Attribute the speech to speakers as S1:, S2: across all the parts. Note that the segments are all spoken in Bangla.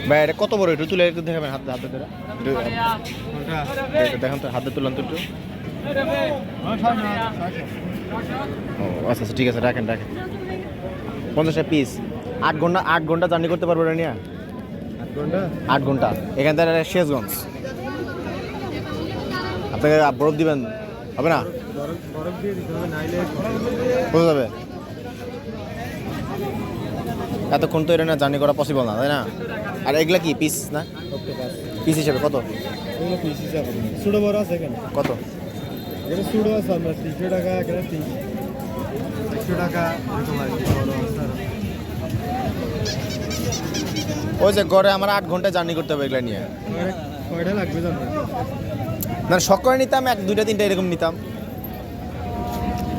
S1: ভাই এটা কত বড়? একটু তুলে একটু দেখাবেন হাতে হাতে ধরে দেখেন তো, হাতে তুলান তো একটু। ও আচ্ছা আচ্ছা, ঠিক আছে, রাখেন রাখেন। 50 পিস। 8 ঘন্টা জার্নি করতে পারবো নিয়ে? 8 ঘন্টা এখান থেকে শেষগঞ্জ। আপনাকে বরফ দিবেন হবে না? কোথায় যাবে? এতক্ষণ তো এটা না জার্নি করা পসিবল না, তাই না? আর এগুলা কি পিস না? পিস হিসেবে কত?
S2: সুডো বড় আছে এখানে
S1: কত?
S2: এখানে সুডো আছে আপনার 300 টাকা, এখানে 100 টাকা এরকম আর কি বড় আছে।
S1: ওই যে গড়ে আমার 8 ঘন্টা জার্নি করতে হবে এগুলা নিয়ে।
S2: কয়টা লাগবে জানো?
S1: না শখ করে নিতাম, 1 2টা 3টা এরকম নিতাম।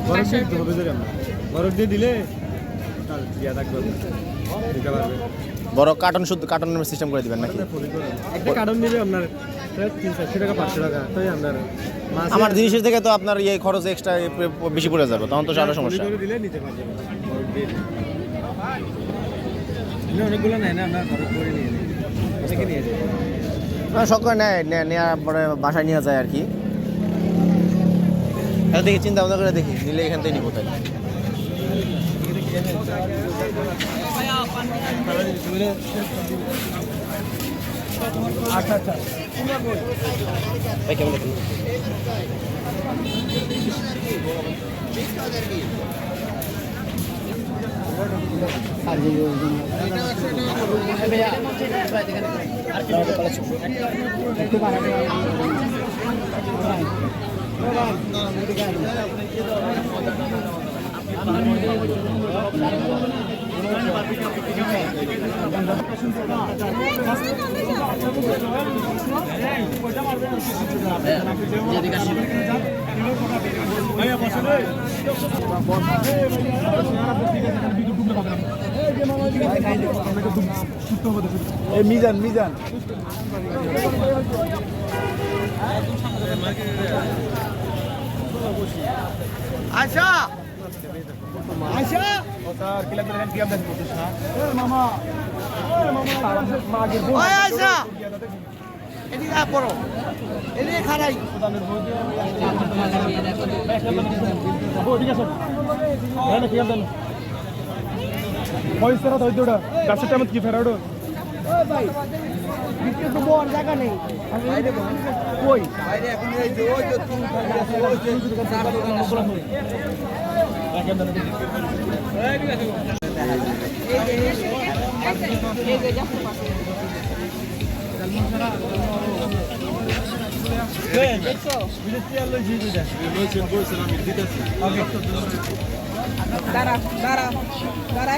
S2: বরফ দিয়ে হবে যে আমরা বরফ দিয়ে দিলে তার ইয়া থাকবে, দিতে পারবে।
S1: বড় কার্টন, শুধু কার্টনের সিস্টেম করে দিবেন নাকি?
S2: একটা কার্টন নিলে আপনার 300 টাকা 500 টাকা, তাই আপনার
S1: আমার জিনিসের থেকে তো আপনার এই খরচ এক্সট্রা বেশি পড়ে যাবে, তখন তো আরো সমস্যা।
S2: দিলে নিতে পারবেন বরফ দিয়ে। অনেকগুলো নেয় না, আমরা বরফ করে নিয়ে নিই, অনেকে নিয়ে যায়।
S1: না শখ করে নেওয়ার পরে বাসায় নিয়ে যায় আর কি। এটা দেখি, চিন্তা ভাবনা করে দেখি, নিলে এখান থেকে নিবো। তাই
S2: আচ্ছা আচ্ছা
S1: ভাই কেমন দেখুন?
S2: মিজান মিজান আচ্ছা আচ্ছা ওটার কিলা করে কি আপনি বলছিস না মামা ওই আচ্ছা এদিকে আ পড়ো, এদিকে খাড়াই পয়সাটা ধর দৌড়া গাছের টাইমে কি ফেরাডো ভাই বিক্রি তো বড় জায়গা নেই কই বাইরে এখন এই যে ওই যে তুই ওই যে চার দোকান বলা হয় রাখেন না এই যে যাচ্ছে পাশে সালমান সারা দেখছো বিদেশি আলো জি দিদা লইছেন বলছেন আমি দিতেছি দাঁড়া দাঁড়া দাঁড়া